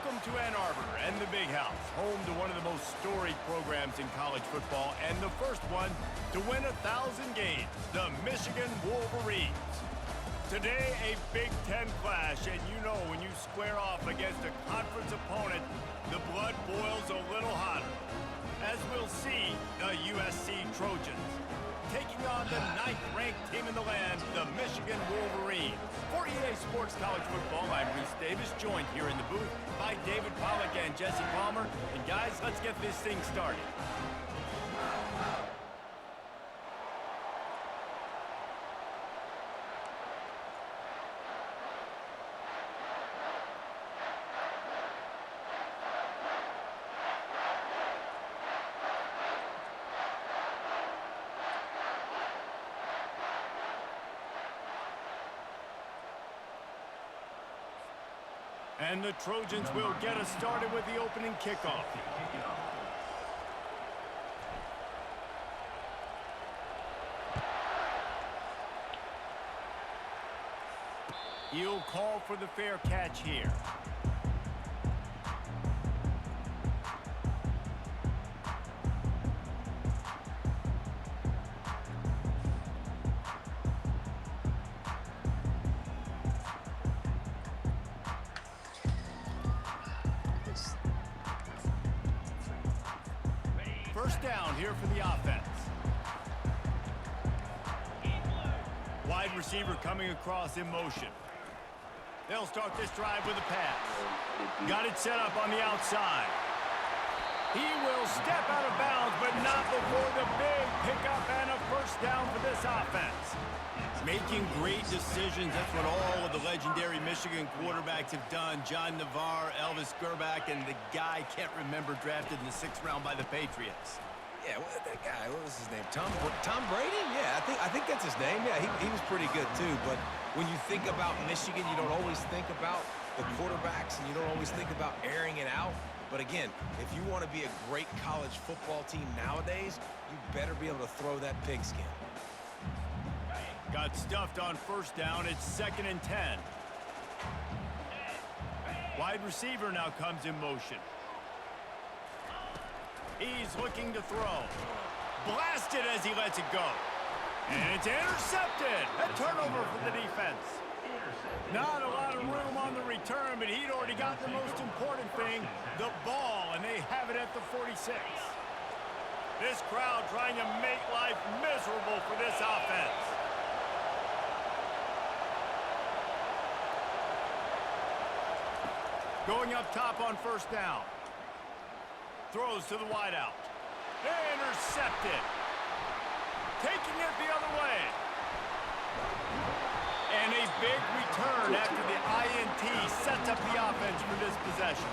Welcome to Ann Arbor and the Big House, home to one of the most storied programs in college football and the first one to win 1,000 games, the Michigan Wolverines. Today, a Big Ten clash, and you know when you square off against a conference opponent, the blood boils a little hotter. As we'll see, the USC Trojans taking on the 9th-ranked team in the land, the Michigan Wolverines. For EA Sports College Football, I'm Reese Davis, joined here in the booth by David Pollack and Jesse Palmer. And guys, let's get this thing started. And the Trojans will get us started with the opening kickoff. He'll call for the fair catch here. First down here for the offense. Wide receiver coming across in motion. They'll start this drive with a pass. Got it set up on the outside. He will step out of bounds, but not before the big pickup and a first down for this offense. Making great decisions. That's what all of the legendary Michigan quarterbacks have done. John Navarre, Elvis Gerbach, and the guy can't remember drafted in the 6th round by the Patriots. Yeah, that guy, what was his name? Tom Brady? Yeah, I think that's his name. Yeah, he was pretty good too. But when you think about Michigan, you don't always think about the quarterbacks, and you don't always think about airing it out. But again, if you want to be a great college football team nowadays, you better be able to throw that pigskin. Got stuffed on first down. It's 2nd and 10. Wide receiver now comes in motion. He's looking to throw. Blasted as he lets it go. And it's intercepted. A turnover for the defense. Not a lot of room on the return, but he'd already got the most important thing, the ball, and they have it at the 46. This crowd trying to make life miserable for this offense. Going up top on first down. Throws to the wideout. Intercepted. Taking it the other way. And a big return after the INT sets up the offense for this possession.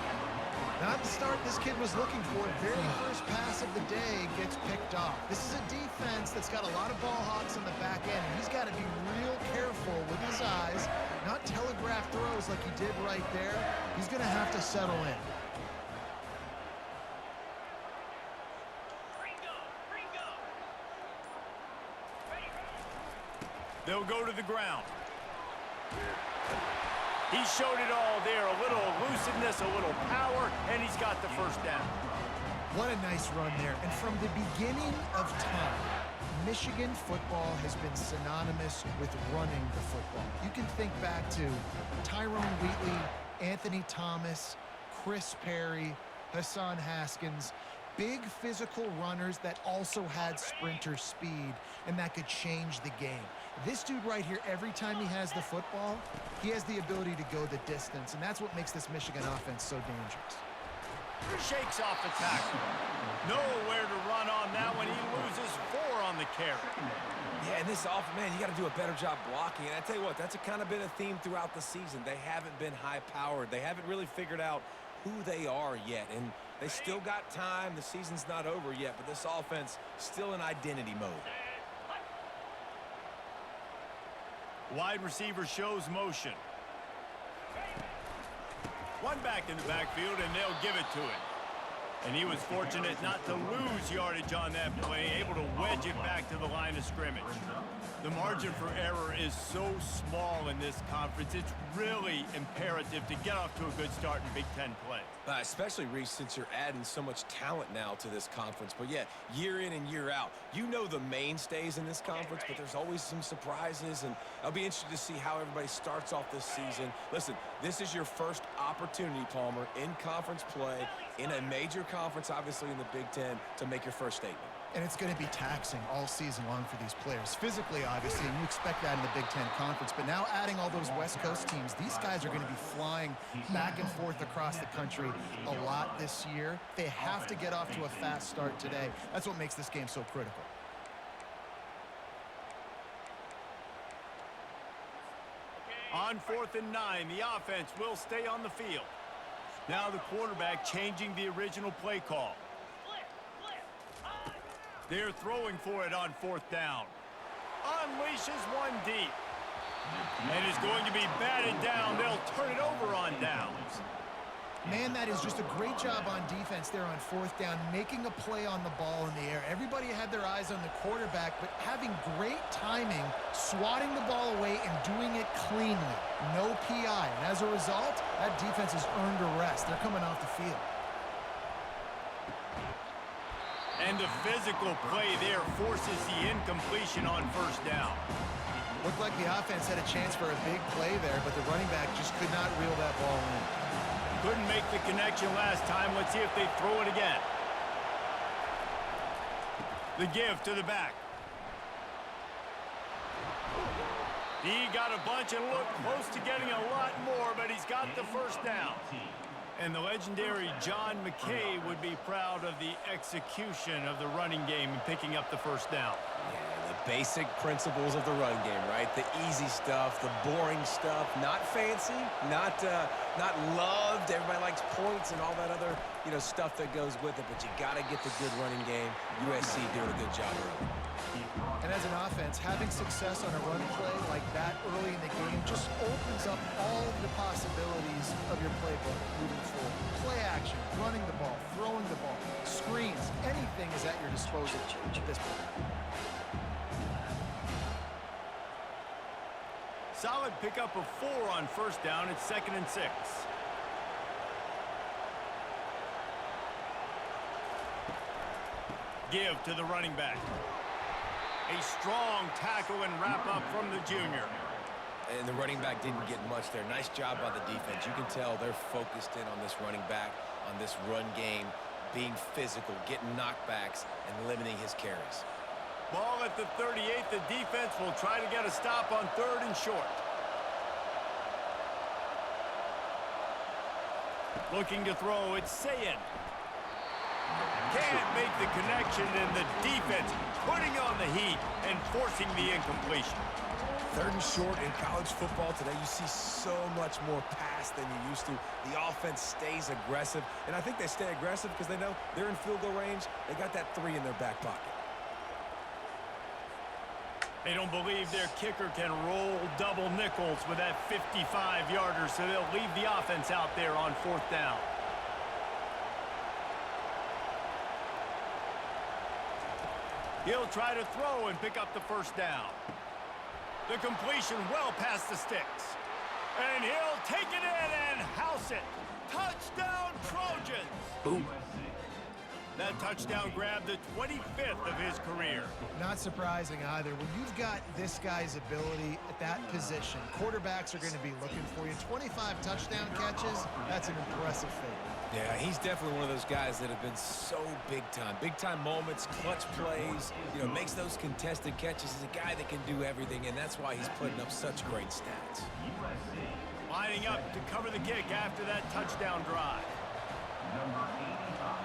Not the start this kid was looking for. Very first pass of the day gets picked off. This is a defense that's got a lot of ball hawks on the back end. He's got to be real careful with his eyes, not telegraph throws like he did right there. He's going to have to settle in. They'll go to the ground. He showed it all there. A little elusiveness, a little power, and he's got the first down. What a nice run there. And from the beginning of time, Michigan football has been synonymous with running the football. You can think back to Tyrone Wheatley, Anthony Thomas, Chris Perry, Hassan Haskins. Big physical runners that also had sprinter speed and that could change the game. This dude right here, every time he has the football, he has the ability to go the distance, and that's what makes this Michigan offense so dangerous. Shakes off the tackle. Nowhere to run on that one. He loses 4 on the carry. Yeah, and this offense, man, you got to do a better job blocking. And I tell you what, that's kind of been a theme throughout the season. They haven't been high-powered. They haven't really figured out who they are yet, and they still got time. The season's not over yet, but this offense still in identity mode. Wide receiver shows motion. One back in the backfield, and they'll give it to him. And he was fortunate not to lose yardage on that play, able to wedge it back to the line of scrimmage. The margin for error is so small in this conference. It's really imperative to get off to a good start in Big Ten play. Especially, Reese, since you're adding so much talent now to this conference. But, yeah, year in and year out, you know the mainstays in this conference, but there's always some surprises, and I'll be interested to see how everybody starts off this season. Listen, this is your first opportunity, Palmer, in conference play, in a major conference, obviously in the Big Ten, to make your first statement. And it's going to be taxing all season long for these players. Physically, obviously, and you expect that in the Big Ten Conference. But now adding all those West Coast teams, these guys are going to be flying back and forth across the country a lot this year. They have to get off to a fast start today. That's what makes this game so critical. On 4th and 9, the offense will stay on the field. Now the quarterback changing the original play call. They're throwing for it on 4th down. Unleashes one deep. And is going to be batted down. They'll turn it over on downs. Man, that is just a great job on defense there on 4th down, making a play on the ball in the air. Everybody had their eyes on the quarterback, but having great timing, swatting the ball away, and doing it cleanly. No PI. And as a result, that defense has earned a rest. They're coming off the field. And the physical play there forces the incompletion on 1st down. Looked like the offense had a chance for a big play there, but the running back just could not reel that ball in. Couldn't make the connection last time. Let's see if they throw it again. The give to the back. He got a bunch and looked close to getting a lot more, but he's got the 1st down. And the legendary John McKay would be proud of the execution of the running game and picking up the 1st down. Yeah, the basic principles of the run game, right? The easy stuff, the boring stuff, not fancy, not loved. Everybody likes points and all that other, stuff that goes with it, but you got to get the good running game. USC doing a good job early. And as an offense, having success on a run play like that early in the game just opens up all of the possibilities of your playbook moving forward. Play action, running the ball, throwing the ball, screens, anything is at your disposal at this point. Solid pickup of 4 on 1st down. It's 2nd and 6. Give to the running back. A strong tackle and wrap up from the junior. And the running back didn't get much there. Nice job by the defense. You can tell they're focused in on this running back, on this run game, being physical, getting knockbacks, and limiting his carries. Ball at the 38. The defense will try to get a stop on 3rd and short. Looking to throw, it's Sayin. Can't make the connection, and the defense putting on the heat and forcing the incompletion. 3rd and short in college football today, you see so much more pass than you used to. The offense stays aggressive, and I think they stay aggressive because they know they're in field goal range. They got that 3 in their back pocket. They don't believe their kicker can roll double nickels with that 55-yarder, so they'll leave the offense out there on 4th down. He'll try to throw and pick up the 1st down. The completion well past the sticks. And he'll take it in and house it. Touchdown, Trojans! Boom. That touchdown grabbed the 25th of his career. Not surprising either. When you've got this guy's ability at that position, quarterbacks are going to be looking for you. 25 touchdown catches, that's an impressive feat. Yeah, he's definitely one of those guys that have been so big time. Big time moments, clutch plays, makes those contested catches. He's a guy that can do everything, and that's why he's putting up such great stats. Lining up to cover the kick after that touchdown drive. Number 85,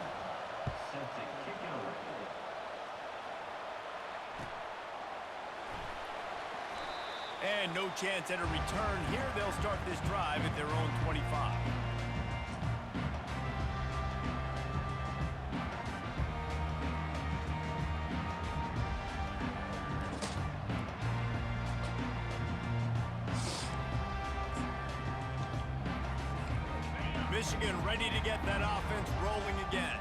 set to kick it away. And no chance at a return here. They'll start this drive at their own 25. Michigan ready to get that offense rolling again.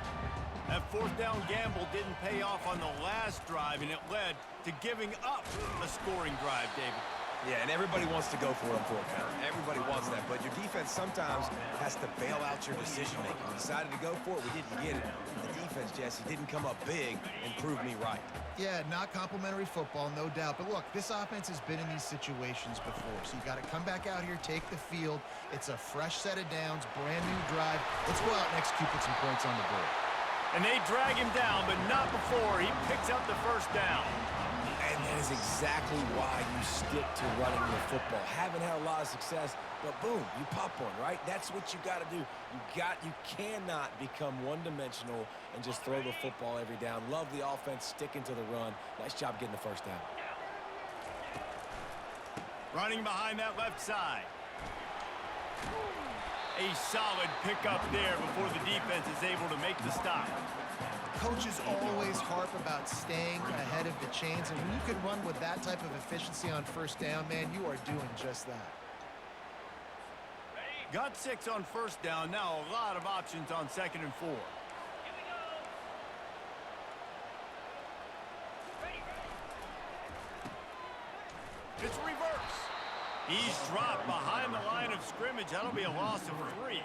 fourth down gamble didn't pay off on the last drive, and it led to giving up a scoring drive, David. Yeah, and everybody wants to go for it on fourth down. Everybody wants that, but your defense sometimes has to bail out your decision-making. We decided to go for it. We didn't get it. The defense, Jesse, didn't come up big and prove me right. Yeah, not complimentary football, no doubt. But look, this offense has been in these situations before, so you got to come back out here, take the field. It's a fresh set of downs, brand new drive. Let's go out and execute, put some points on the board. And they drag him down, but not before he picks up the first down. And that is exactly why you stick to running the football. Haven't had a lot of success, but boom, you pop one, right? That's what you got to do. You cannot become one-dimensional and just throw the football every down. Love the offense, sticking to the run. Nice job getting the first down. Running behind that left side. A solid pickup there before the defense is able to make the stop. Coaches always harp about staying ahead of the chains, and when you can run with that type of efficiency on first down, man, you are doing just that. Got 6 on first down. Now a lot of options on 2nd and 4. It's reverse. He's dropped behind the line of scrimmage. That'll be a loss of 3.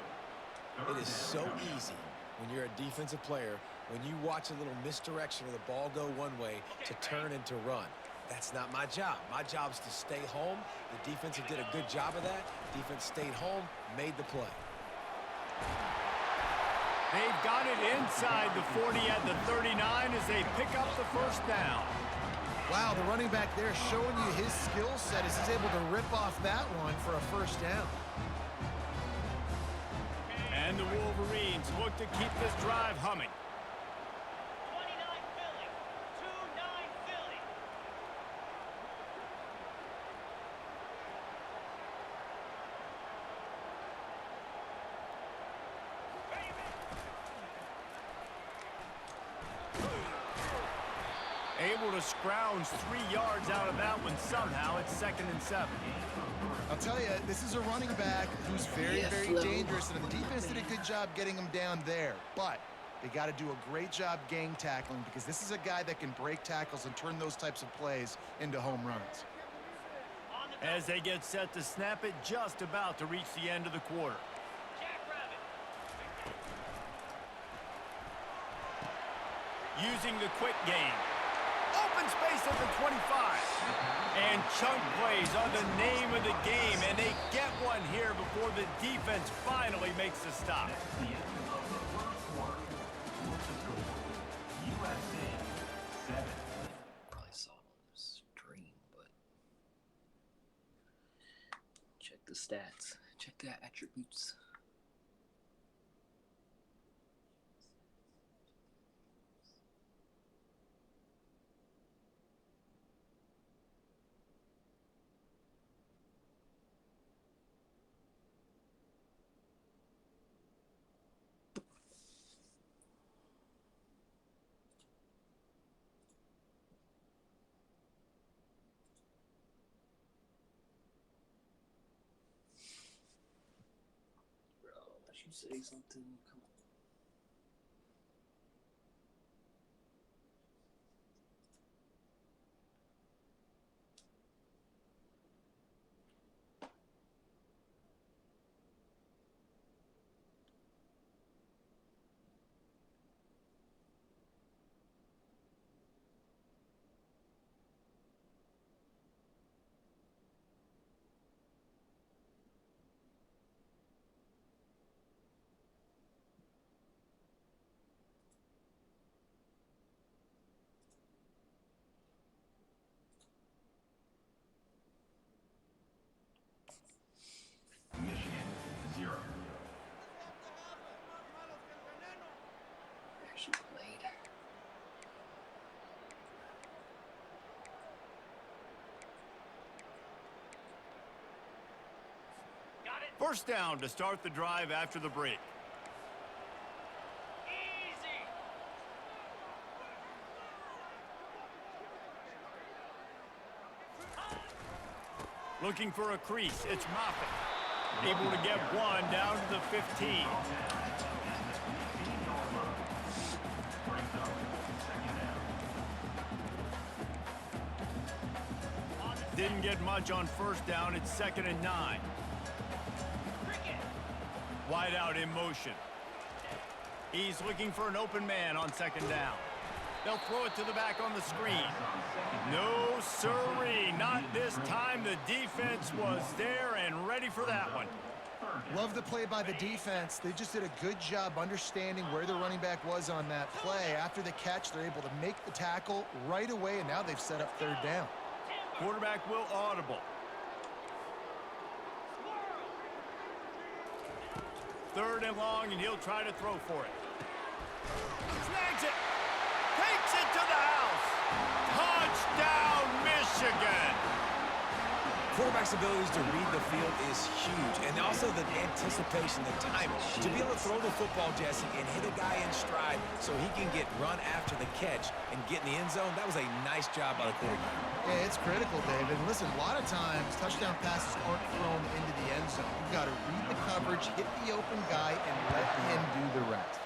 It is so easy when you're a defensive player, when you watch a little misdirection of the ball go one way to turn into run. That's not my job. My job is to stay home. The defensive did a good job of that. Defense stayed home, made the play. They've got it inside the 40 at the 39 as they pick up the first down. Wow, the running back there showing you his skill set as he's able to rip off that one for a first down. And the Wolverines look to keep this drive humming. 29 Philly, 2-9 Philly. Able to scrounge 3 yards out of that one somehow. It's 2nd and 7. I'll tell you, this is a running back who's very, very dangerous, and the defense did a good job getting him down there. But they got to do a great job gang tackling, because this is a guy that can break tackles and turn those types of plays into home runs. As they get set to snap it, just about to reach the end of the quarter. Using the quick game. Open space at the 25. And chunk plays are the name of the game, and they get one here before the defense finally makes the stop. The end of the first quarter. What's the score? USC 7. Probably saw it on the stream, but check the stats. Check the attributes. You say something, come on. Michigan 0. Actually played. First down to start the drive after the break. Easy. Looking for a crease. It's Moffitt. Able to get one down to the 15. didn't get much on first down. It's 2nd and 9. Wide out in motion. He's looking for an open man on 2nd down. They'll throw it to the back on the screen. No, sirree. Not this time. The defense was there and ready for that one. Love the play by the defense. They just did a good job understanding where the running back was on that play. After the catch, they're able to make the tackle right away, and now they've set up 3rd down. Quarterback will audible. 3rd and long, and he'll try to throw for it. Snags it. Takes it to the house. Touchdown, Michigan. Quarterback's abilities to read the field is huge, and also the anticipation, the timing. To be able to throw the football, Jesse, and hit a guy in stride so he can get run after the catch and get in the end zone, that was a nice job by the quarterback. Yeah, it's critical, David. And listen, a lot of times touchdown passes aren't thrown into the end zone. You've got to read the coverage, hit the open guy, and let him do the rest.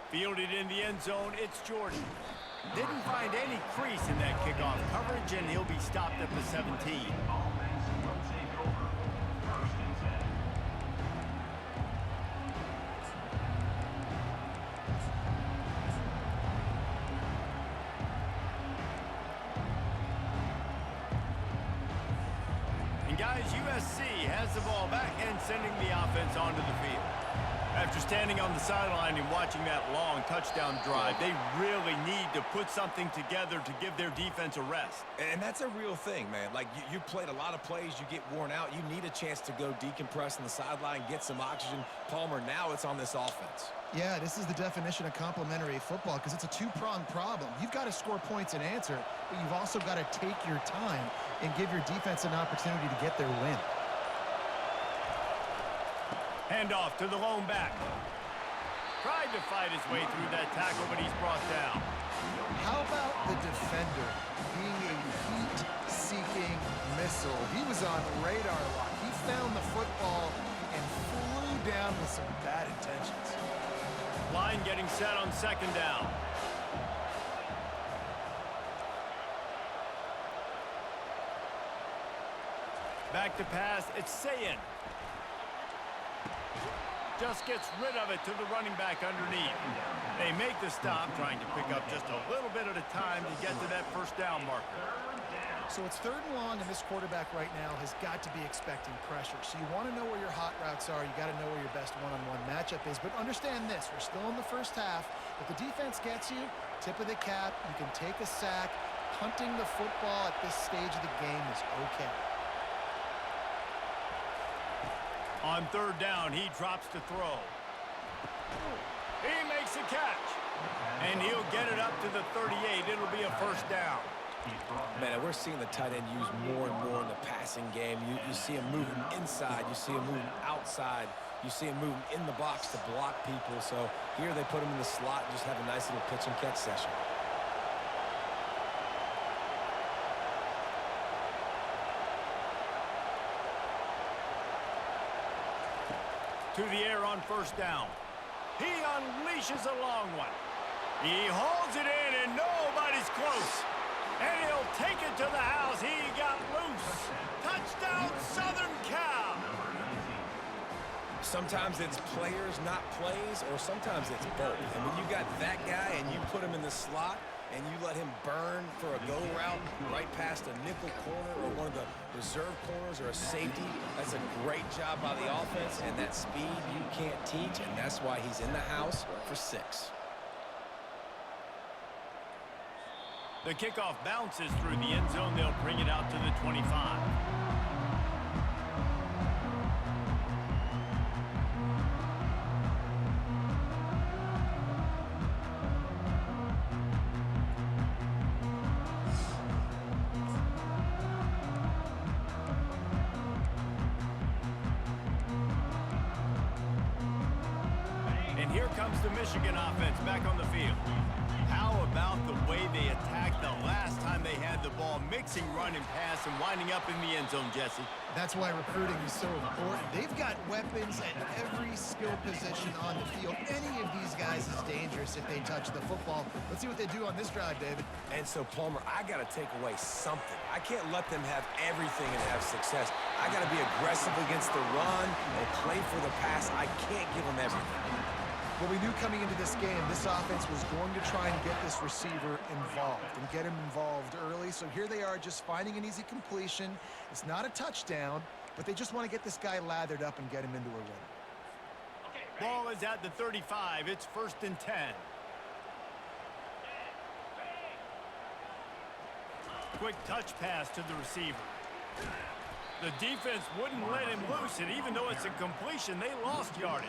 Fielded in the end zone, it's Jordan. Didn't find any crease in that kickoff coverage, and he'll be stopped at the 17. Offense will take over. 1st and 10. And guys, USC has the ball back and sending the offense onto the field. After standing on the sideline and watching that long touchdown drive, they really need to put something together to give their defense a rest. And that's a real thing, man. Like, you played a lot of plays, you get worn out. You need a chance to go decompress on the sideline, get some oxygen. Palmer, now it's on this offense. Yeah, this is the definition of complementary football because it's a two-pronged problem. You've got to score points and answer, but you've also got to take your time and give your defense an opportunity to get their win. Handoff to the lone back. Tried to fight his way through that tackle, but he's brought down. How about the defender being a heat-seeking missile? He was on radar lock. He found the football and flew down with some bad intentions. Line getting set on 2nd down. Back to pass, it's Sayin. Just gets rid of it to the running back underneath. They make the stop, trying to pick up just a little bit at a time to get to that 1st down marker. So it's 3rd and long, and this quarterback right now has got to be expecting pressure. So you want to know where your hot routes are. You got to know where your best one-on-one matchup is. But understand this, we're still in the 1st half. If the defense gets you, tip of the cap, you can take a sack. Punting the football at this stage of the game is okay. On 3rd down, he drops to throw. He makes a catch. And he'll get it up to the 38. It'll be a 1st down. Man, we're seeing the tight end used more and more in the passing game. You see him moving inside. You see him moving outside. You see him moving in the box to block people. So here they put him in the slot and just have a nice little pitch and catch session. To the air on 1st down. He unleashes a long one. He hauls it in, and nobody's close. And he'll take it to the house. He got loose. Touchdown, Southern Cal. Sometimes it's players, not plays, or sometimes it's both. And when you got that guy and you put him in the slot and you let him burn for a go route right past a nickel corner or one of the reserve corners or a safety, that's a great job by the offense, and that speed you can't teach, and that's why he's in the house for 6. The kickoff bounces through the end zone. They'll bring it out to the 25. And here comes the Michigan offense back on the field. How about the way they attacked the last time they had the ball, mixing run and pass and winding up in the end zone, Jesse? That's why recruiting is so important. They've got weapons at every skill position on the field. Any of these guys is dangerous if they touch the football. Let's see what they do on this drive, David. And so, Palmer, I got to take away something. I can't let them have everything and have success. I got to be aggressive against the run and play for the pass. I can't give them everything. Well, we knew coming into this game, this offense was going to try and get this receiver involved and get him involved early. So here they are just finding an easy completion. It's not a touchdown, but they just want to get this guy lathered up and get him into a rhythm. Ball is at the 35. It's 1st and 10. Quick touch pass to the receiver. The defense wouldn't let him loose, and even though it's a completion, they lost yardage.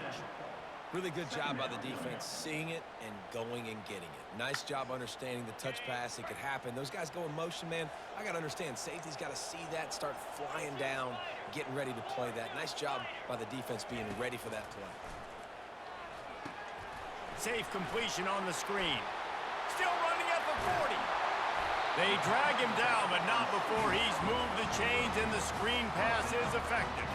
Really good job by the defense, seeing it and going and getting it. Nice job understanding the touch pass. It could happen. Those guys go in motion, man. I got to understand. Safety's got to see that, start flying down, getting ready to play that. Nice job by the defense being ready for that play. Safe completion on the screen. Still running at the 40. They drag him down, but not before he's moved the chains, and the screen pass is effective.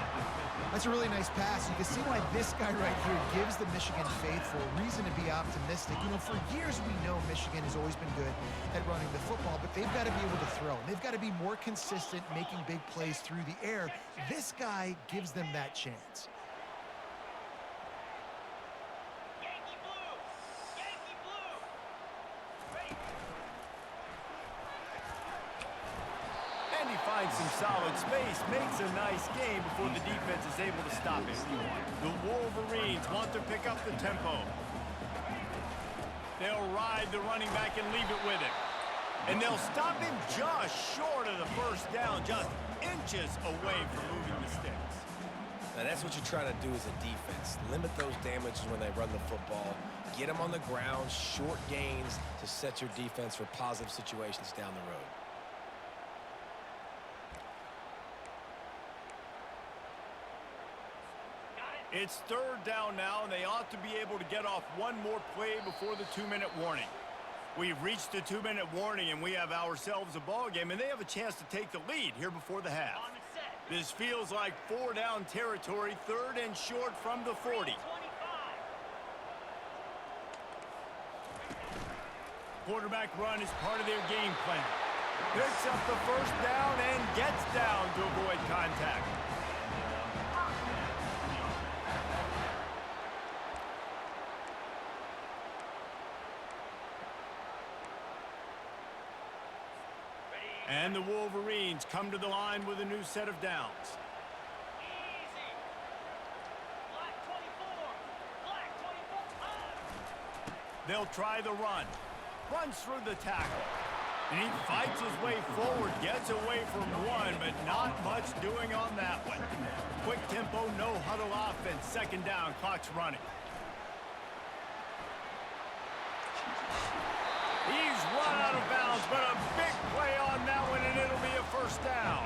That's a really nice pass. You can see why this guy right here gives the Michigan faithful reason to be optimistic. You know, for years we know Michigan has always been good at running the football, but they've got to be able to throw. They've got to be more consistent making big plays through the air. This guy gives them that chance. Yankee blue! Yankee blue! Ready? And he finds some solid space, makes a nice game before the defense is able to stop him. The Wolverines want to pick up the tempo. They'll ride the running back and leave it with him. And they'll stop him just short of the 1st down, just inches away from moving the sticks. Now, that's what you're trying to do as a defense. Limit those damages when they run the football. Get them on the ground, short gains to set your defense for positive situations down the road. It's 3rd down now, and they ought to be able to get off one more play before the 2-minute warning. We've reached the 2-minute warning, and we have ourselves a ball game, and they have a chance to take the lead here before the half. On the set. This feels like 4-down territory, 3rd and short from the 40. 25. Quarterback run is part of their game plan. Picks up the 1st down and gets down to avoid contact. And the Wolverines come to the line with a new set of downs. Easy. Black 24. Black 24. They'll try the run. Runs through the tackle. And he fights his way forward, gets away from one, but not much doing on that one. Quick tempo, no huddle offense. 2nd down, clock's running. He's run out of bounds, but a big play on that one, and it'll be a 1st down.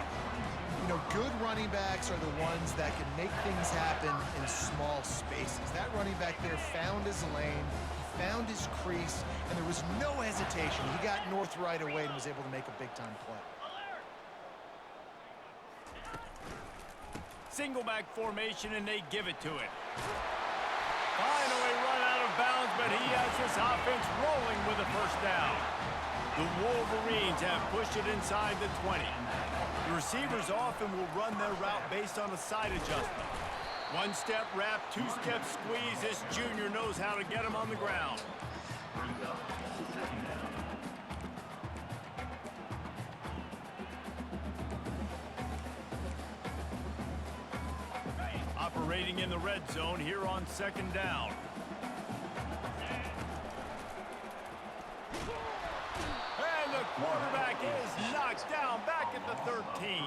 You know, good running backs are the ones that can make things happen in small spaces. That running back there found his lane, he found his crease, and there was no hesitation. He got north right away and was able to make a big-time play. Single back formation, and they give it to him. Finally run out of bounds, but he has this offense rolling with a 1st down. The Wolverines have pushed it inside the 20. The receivers often will run their route based on a side adjustment. 1-step wrap, 2-step squeeze. This junior knows how to get him on the ground. Operating in the red zone here on 2nd down. And the quarterback is knocked down back at the 13.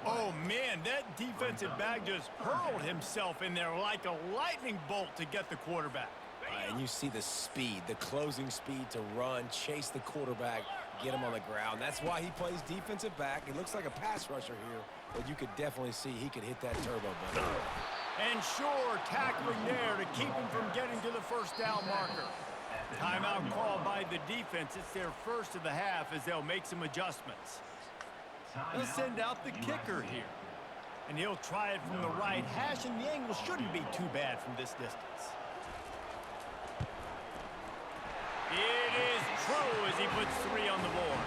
Oh, man, that defensive back just hurled himself in there like a lightning bolt to get the quarterback. And you see the speed, the closing speed to run, chase the quarterback, get him on the ground. That's why he plays defensive back. He looks like a pass rusher here, but you could definitely see he could hit that turbo button. And sure, tackling there to keep him from getting to the 1st down marker. Timeout called by the defense. It's their 1st of the half as they'll make some adjustments. They'll send out the kicker here. And he'll try it from the right hash, and the angle shouldn't be too bad from this distance. as he puts 3 on the board.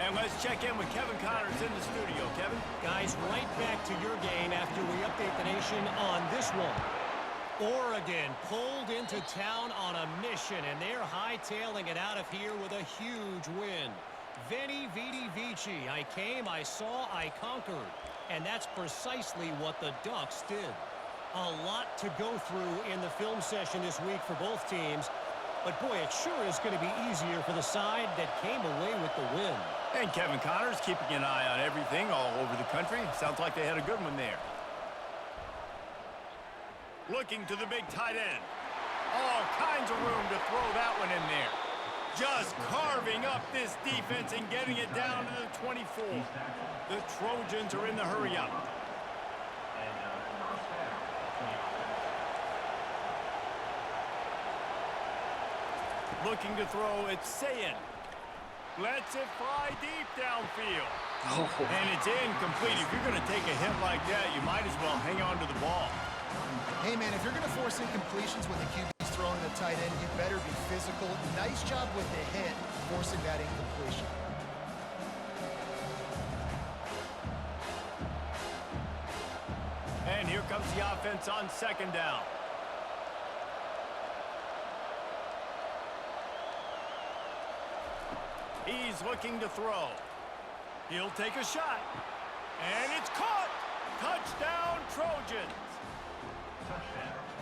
And let's check in with Kevin Connors in the studio. Kevin? Guys, right back to your game after we update the nation on this one. Oregon pulled into town on a mission, and they're hightailing it out of here with a huge win. Veni, vidi, vici. I came, I saw, I conquered. And that's precisely what the Ducks did. A lot to go through in the film session this week for both teams. But, boy, it sure is going to be easier for the side that came away with the win. And Kevin Connors keeping an eye on everything all over the country. Sounds like they had a good one there. Looking to the big tight end. All kinds of room to throw that one in there. Just carving up this defense and getting it down to the 24. The Trojans are in the hurry-up. Looking to throw, it's Sayin. Lets it fly deep downfield. And it's incomplete. If you're going to take a hit like that, you might as well hang on to the ball. Hey, man, if you're going to force incompletions when the QB's throwing a tight end, you better be physical. Nice job with the hit, forcing that incompletion. And here comes the offense on 2nd down. He's looking to throw. He'll take a shot. And it's caught. Touchdown, Trojans.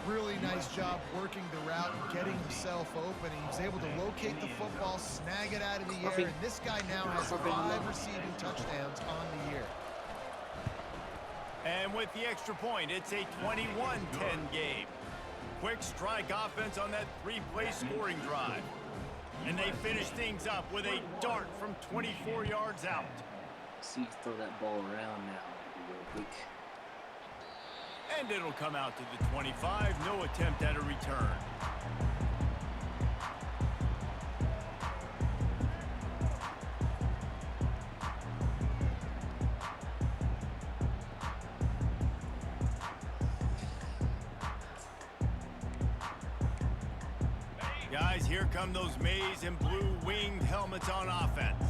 Really nice job working the route and getting himself open. He was able to locate the football, snag it out of the air, and this guy now has 5 receiving touchdowns on the year. And with the extra point, it's a 21-10 game. Quick strike offense on that 3-play scoring drive. And they finish things up with a dart from 24 yards out. See you throw that ball around now real quick. And it'll come out to the 25. No attempt at a return. Guys, here come those maize and blue winged helmets on offense.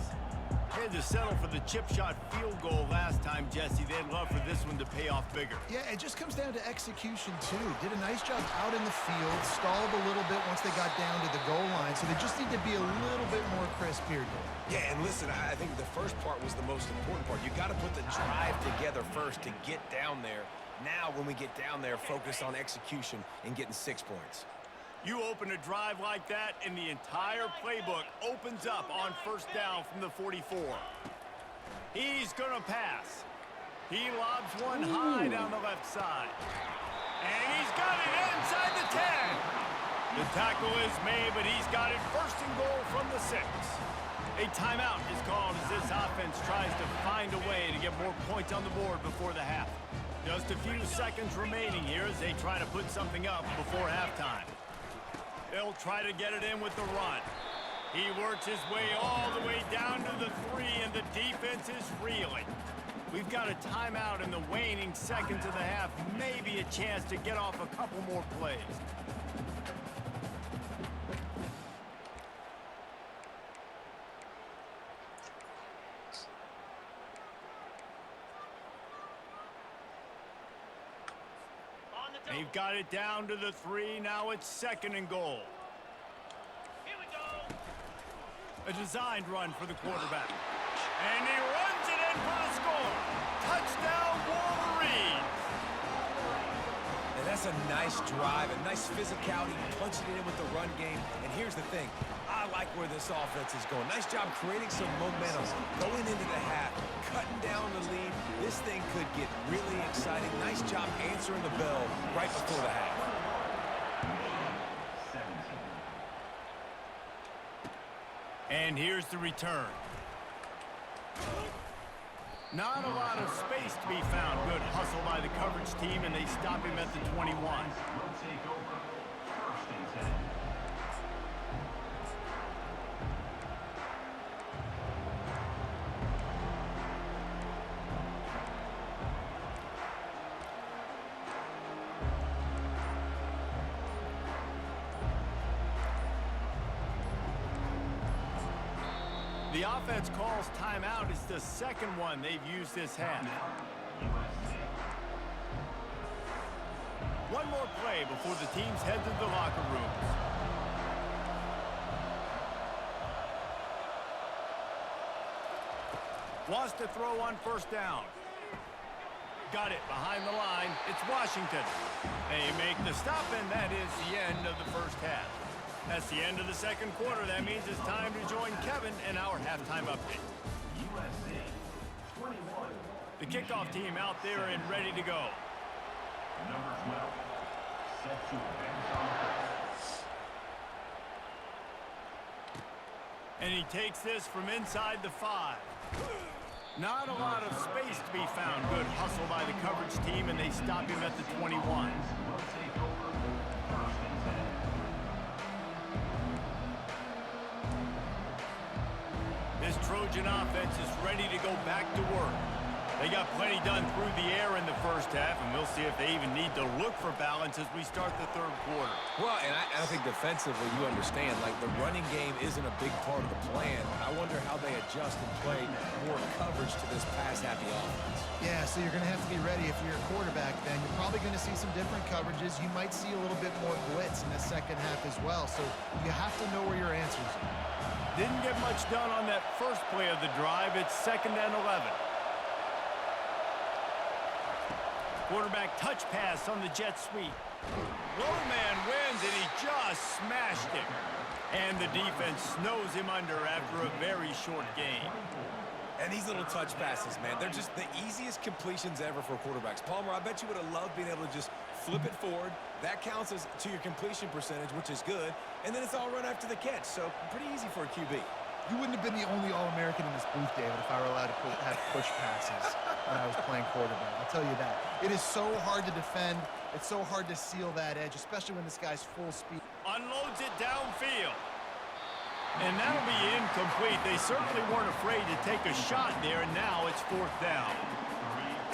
Had to settle for the chip shot field goal last time, Jesse. They'd love for this one to pay off bigger. Yeah, it just comes down to execution, too. Did a nice job out in the field, stalled a little bit once they got down to the goal line, so they just need to be a little bit more crisp here, Dave. Yeah, and listen, I think the first part was the most important part. You got to put the drive together first to get down there. Now, when we get down there, focus on execution and getting 6 points. You open a drive like that, and the entire playbook opens up on 1st down from the 44. He's going to pass. He lobs one high down the left side. And he's got it inside the 10. The tackle is made, but he's got it 1st and goal from the 6. A timeout is called as this offense tries to find a way to get more points on the board before the half. Just a few seconds remaining here as they try to put something up before halftime. They'll try to get it in with the run. He works his way all the way down to the 3, and the defense is reeling. We've got a timeout in the waning seconds of the half. Maybe a chance to get off a couple more plays. They've got it down to the 3. Now it's 2nd and goal. Here we go. A designed run for the quarterback. And he runs it in for the score. Touchdown, Wolverines. And that's a nice drive, a nice physicality, punching it in with the run game. And here's the thing. I like where this offense is going. Nice job creating some momentum, going into the half, cutting down the lead. This thing could get really exciting. Nice job answering the bell right before the half. And here's the return. Not a lot of space to be found. Good hustle by the coverage team, and they stop him at the 21. Will take over 1st and 10. The offense calls timeout. It's the second one they've used this half. One more play before the teams head to the locker rooms. Wants to throw on first down. Got it behind the line. It's Washington. They make the stop, and that is the end of the first half. That's the end of the second quarter. That means it's time to join Kevin in our halftime update. USC 21. The kickoff team out there and ready to go. Number 12. Set to advance offense. And he takes this from inside the 5. Not a lot of space to be found. Good hustle by the coverage team, and they stop him at the 21. Will take over. First and 10. This Trojan offense is ready to go back to work. They got plenty done through the air in the first half, and we'll see if they even need to look for balance as we start the third quarter. Well, and I think defensively, you understand, like the running game isn't a big part of the plan. I wonder how they adjust and play more coverage to this pass-happy offense. Yeah, so you're going to have to be ready if you're a quarterback then. You're probably going to see some different coverages. You might see a little bit more blitz in the second half as well, so you have to know where your answers are. Didn't get much done on that first play of the drive. It's 2nd and 11. Quarterback touch pass on the jet sweep. Low man wins, and he just smashed him. And the defense snows him under after a very short game. And these little touch passes, man, they're just the easiest completions ever for quarterbacks. Palmer, I bet you would have loved being able to just flip it forward. That counts as to your completion percentage, which is good. And then it's all run after the catch, so pretty easy for a QB. You wouldn't have been the only All-American in this booth, David, if I were allowed to have push passes when I was playing quarterback. I'll tell you that. It is so hard to defend. It's so hard to seal that edge, especially when this guy's full speed. Unloads it downfield. And that'll be incomplete. They certainly weren't afraid to take a shot there, and now it's 4th down.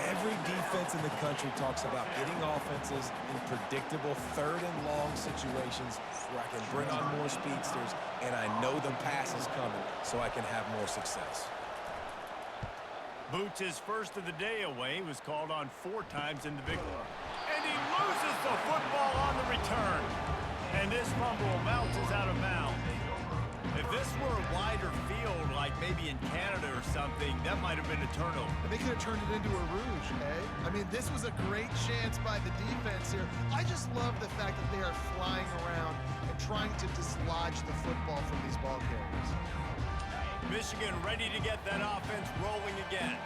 Every defense in the country talks about getting offenses in predictable 3rd and long situations where I can bring on more speedsters and I know the pass is coming so I can have more success. Boots his first of the day away. Was called on 4 times in the victory. And he loses the football on the return. And this fumble bounces out of bounds. If this were a wider field, like maybe in Canada or something, that might have been a turnover. And they could have turned it into a rouge, eh? I mean, this was a great chance by the defense here. I just love the fact that they are flying around and trying to dislodge the football from these ball carriers. Michigan ready to get that offense rolling again.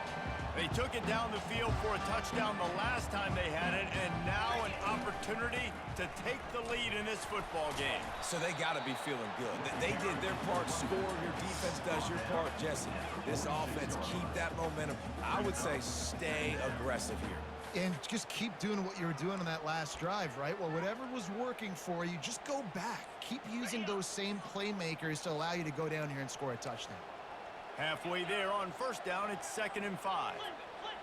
They took it down the field for a touchdown the last time they had it, and now an opportunity to take the lead in this football game. So they got to be feeling good. They did their part, score. Your defense does your part, Jesse. This offense, keep that momentum. I would say stay aggressive here. And just keep doing what you were doing on that last drive, right? Well, whatever was working for you, just go back. Keep using those same playmakers to allow you to go down here and score a touchdown. Halfway there on first down, it's 2nd and 5. Flip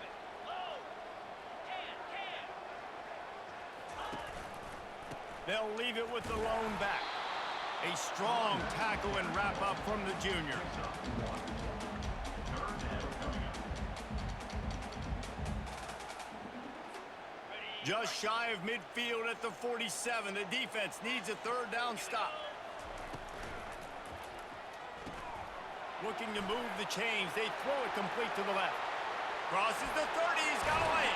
it. Low. They'll leave it with the lone back. A strong tackle and wrap up from the junior. Just shy of midfield at the 47. The defense needs a 3rd down stop. Looking to move the chains. They throw it complete to the left. Crosses the 30. He's got away.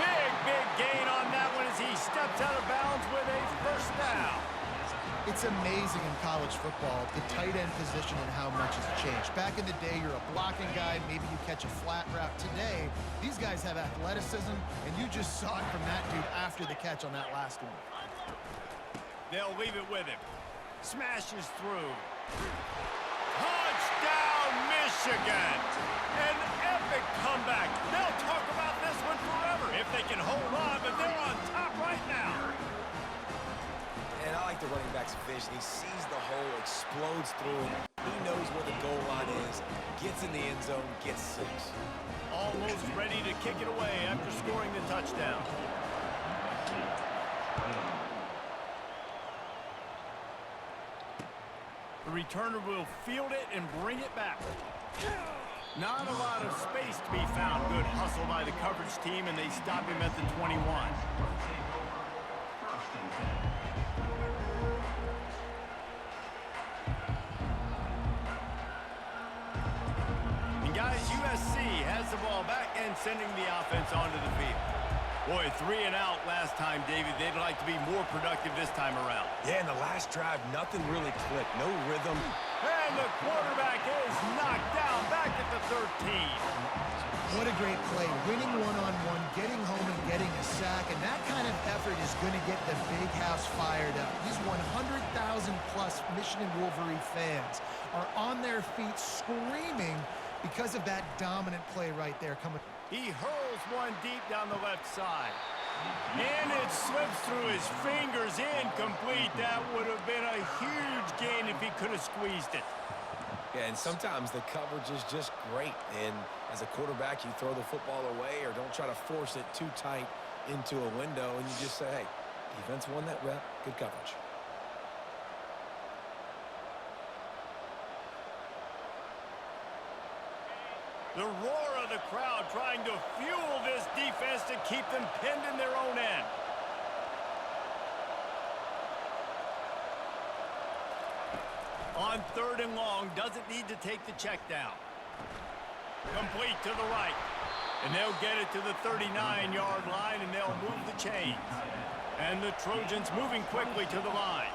Big gain on that one as he steps out of bounds with a 1st down. It's amazing in college football, the tight end position and how much has changed. Back in the day, you're a blocking guy. Maybe you catch a flat route. Today, these guys have athleticism, and you just saw it from that dude after the catch on that last one. They'll leave it with him. Smashes through. Touchdown, Michigan! An epic comeback. They'll talk about this one forever if they can hold on, but they're on top right now. And I like the running back's vision. He sees the hole, explodes through it. He knows where the goal line is, gets in the end zone, gets 6. Almost ready to kick it away after scoring the touchdown. The returner will field it and bring it back. Not a lot of space to be found. Good hustle by the coverage team, and they stop him at the 21. And guys, USC has the ball back and sending the offense onto the field. Boy, 3 and out last time, David. They'd like to be more productive this time around. Yeah, in the last drive, nothing really clicked. No rhythm. And the quarterback is knocked down back at the 13. What a great play. Winning one-on-one, getting home and getting a sack, and that kind of effort is going to get the big house fired up. These 100,000-plus Michigan Wolverine fans are on their feet screaming because of that dominant play right there coming. He hurls one deep down the left side. And it slips through his fingers, incomplete. That would have been a huge gain if he could have squeezed it. Yeah, and sometimes the coverage is just great. And as a quarterback, you throw the football away or don't try to force it too tight into a window, and you just say, hey, defense won that rep, good coverage. The roar of the crowd trying to fuel this defense to keep them pinned in their own end. On 3rd and long, doesn't need to take the check down. Complete to the right. And they'll get it to the 39-yard line, and they'll move the chains. And the Trojans moving quickly to the line.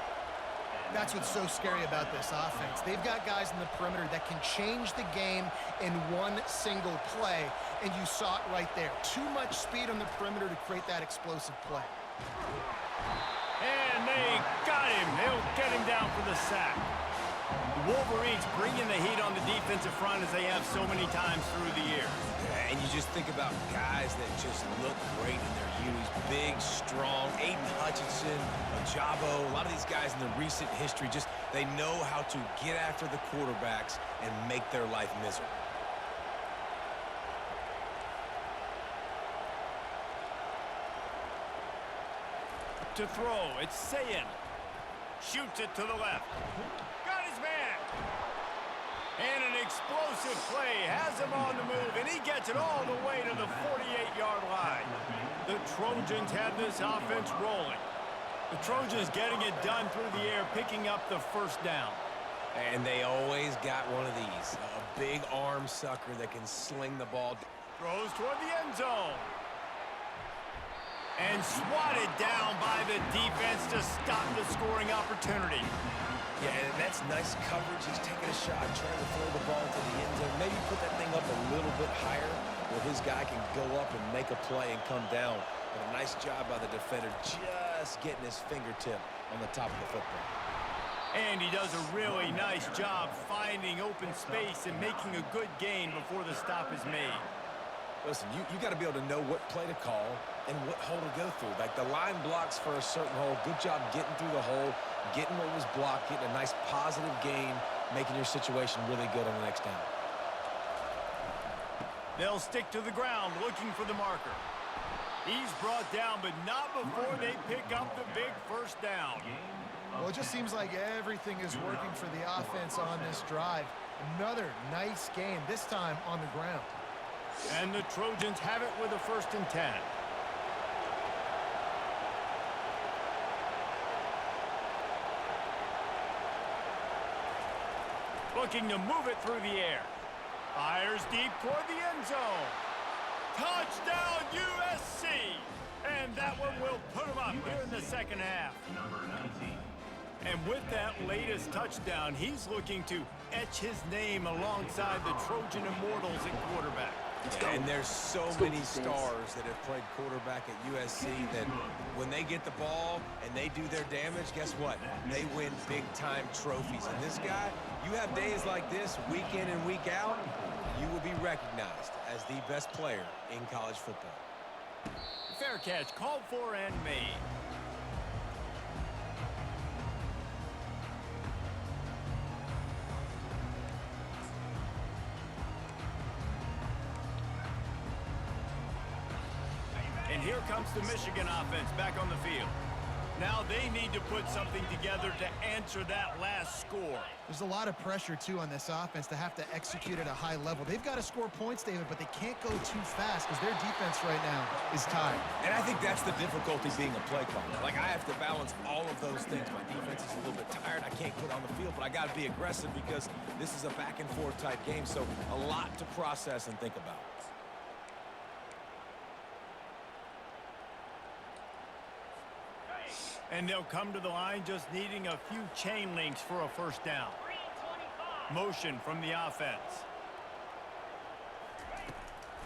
That's what's so scary about this offense. They've got guys in the perimeter that can change the game in one single play, and you saw it right there. Too much speed on the perimeter to create that explosive play. And they got him. They'll get him down for the sack. The Wolverines bringing the heat on the defensive front as they have so many times through the years. Yeah, and you just think about guys that just look great in their youth. Big, strong, Aiden Hutchinson, Ajabo, a lot of these guys in the recent history, just they know how to get after the quarterbacks and make their life miserable. To throw, it's Sayin. Shoots it to the left. Got his man. And an explosive play has him on the move, and he gets it all the way to the 48-yard line. The Trojans have this offense rolling. The Trojans getting it done through the air, picking up the 1st down. And they always got one of these, a big arm sucker that can sling the ball. Throws toward the end zone. And swatted down by the defense to stop the scoring opportunity. Yeah, and that's nice coverage. He's taking a shot, trying to throw the ball to the end zone. Maybe put that thing up a little bit higher where his guy can go up and make a play and come down. But a nice job by the defender just getting his fingertip on the top of the football. And he does a really nice job finding open space and making a good gain before the stop is made. Listen, you got to be able to know what play to call and what hole to go through. Like the line blocks for a certain hole. Good job getting through the hole, getting what was blocked, getting a nice positive gain, making your situation really good on the next down. They'll stick to the ground looking for the marker. He's brought down, but not before they pick up the big 1st down. Well, it just seems like everything is working for the offense on this drive. Another nice game, this time on the ground. And the Trojans have it with a 1st and 10. Looking to move it through the air. Fires deep toward the end zone. Touchdown, USC! And that one will put them up here in the 2nd half. And with that latest touchdown, he's looking to etch his name alongside the Trojan Immortals at quarterback. And there's so many stars that have played quarterback at USC that when they get the ball and they do their damage, guess what? They win big-time trophies. And this guy, you have days like this, week in and week out, you will be recognized as the best player in college football. Fair catch, called for and made. And here comes the Michigan offense back on the field. Now they need to put something together to answer answer that last score. There's a lot of pressure, too, on this offense to have to execute at a high level. They've got to score points, David, but they can't go too fast because their defense right now is tired. And I think that's the difficulty being a play caller. Like, I have to balance all of those things. My defense is a little bit tired. I can't get on the field, but I got to be aggressive because this is a back-and-forth type game, so a lot to process and think about. And they'll come to the line just needing a few chain links for a first down. Motion from the offense.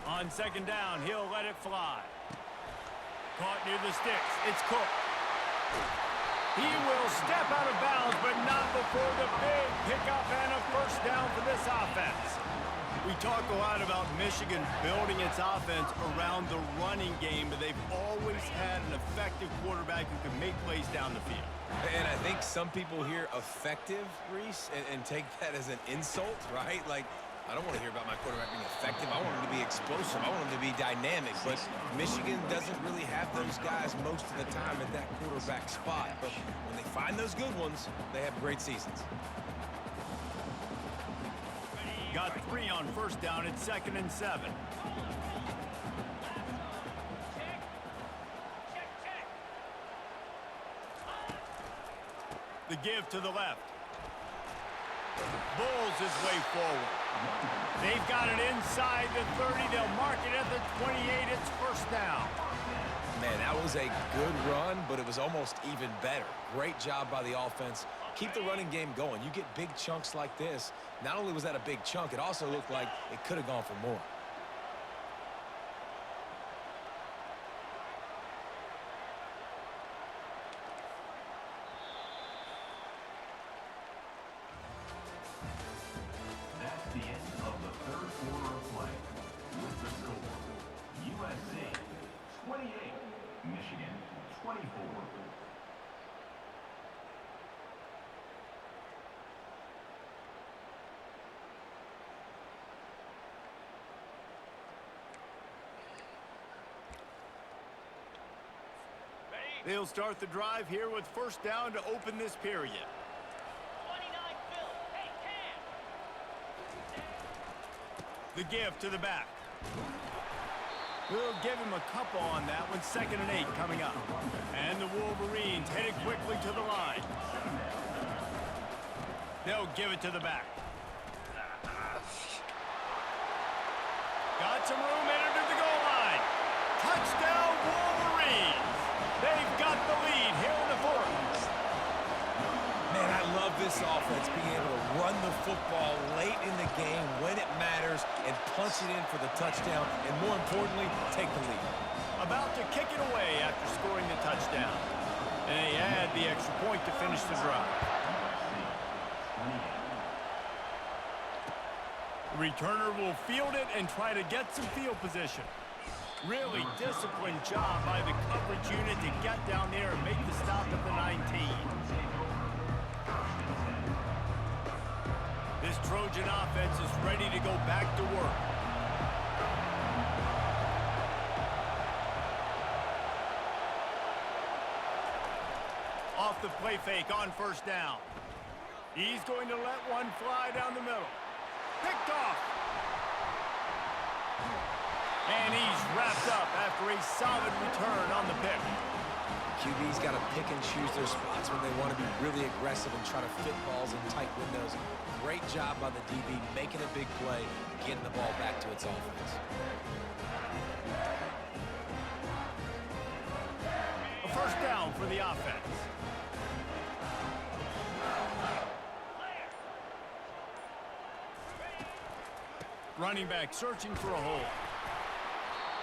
On second down, he'll let it fly. Caught near the sticks. It's Cook. He will step out of bounds, but not before the big pickup and a first down for this offense. We talk a lot about Michigan building its offense around the running game, but they've always had an effective quarterback who can make plays down the field. And I think some people hear effective, Reese, and take that as an insult, right? Like, I don't want to hear about my quarterback being effective. I want him to be explosive. I want him to be dynamic. But Michigan doesn't really have those guys most of the time at that quarterback spot. But when they find those good ones, they have great seasons. Got 3 on first down. It's 2nd and 7. The give to the left. Bulls his way forward. They've got it inside the 30. They'll mark it at the 28. It's first down. Man, that was a good run, but it was almost even better. Great job by the offense. Keep the running game going. You get big chunks like this. Not only was that a big chunk, it also looked like it could have gone for more. That's the end of the third quarter of play. With the score, USC 28, Michigan 24. They'll start the drive here with first down to open this period. 29 Phil. Hey, Cam. The give to the back. We'll give him a couple on that one. 2nd and 8 coming up. And the Wolverines headed quickly to the line. They'll give it to the back. Got some room, entered the goal line. Touchdown, Wolverines. They've got the lead here in the 4th. Man, I love this offense being able to run the football late in the game when it matters and punch it in for the touchdown and, more importantly, take the lead. About to kick it away after scoring the touchdown. And they add the extra point to finish the drive. The returner will field it and try to get some field position. Really disciplined job by the coverage unit to get down there and make the stop at the 19. This Trojan offense is ready to go back to work. Off the play fake on first down. He's going to let one fly down the middle. Picked off. And he's wrapped up after a solid return on the pick. QB's got to pick and choose their spots when they want to be really aggressive and try to fit balls in tight windows. Great job by the DB making a big play, getting the ball back to its offense. A first down for the offense. Running back searching for a hole.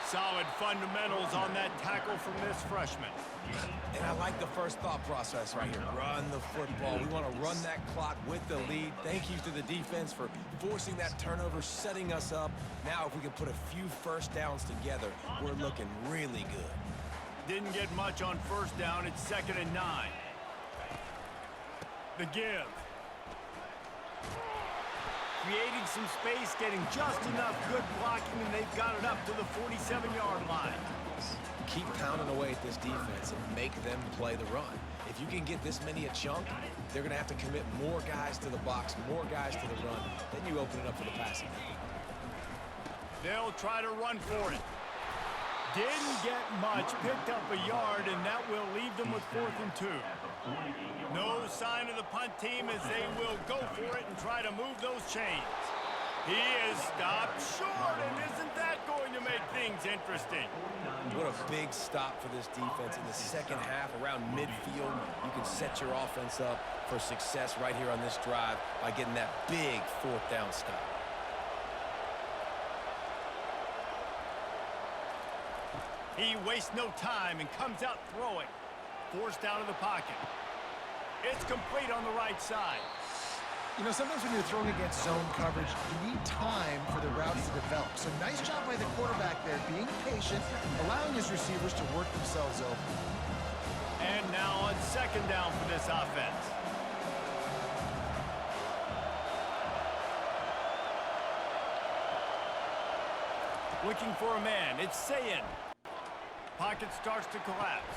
Solid fundamentals on that tackle from this freshman. And I like the first thought process right here. Run the football. We want to run that clock with the lead. Thank you to the defense for forcing that turnover, setting us up. Now if we can put a few first downs together, we're looking really good. Didn't get much on first down. It's 2nd and 9. The give. creating some space, getting just enough good blocking, and they've got it up to the 47-yard line. Keep pounding away at this defense and make them play the run. If you can get this many a chunk, they're going to have to commit more guys to the box, more guys to the run. Then you open it up for the passing game. They'll try to run for it. Didn't get much, picked up a yard, and that will leave them with 4th and 2. No sign of the punt team as they will go for it and try to move those chains. He is stopped short, and isn't that going to make things interesting? What a big stop for this defense in the second half. Around midfield, you can set your offense up for success right here on this drive by getting that big 4th down stop. He wastes no time and comes out throwing. Forced out of the pocket. It's complete on the right side. You know, sometimes when you're throwing against zone coverage, you need time for the routes to develop. So nice job by the quarterback there, being patient, allowing his receivers to work themselves open. And now on 2nd down for this offense. Looking for a man. It's Sayin. Pocket starts to collapse.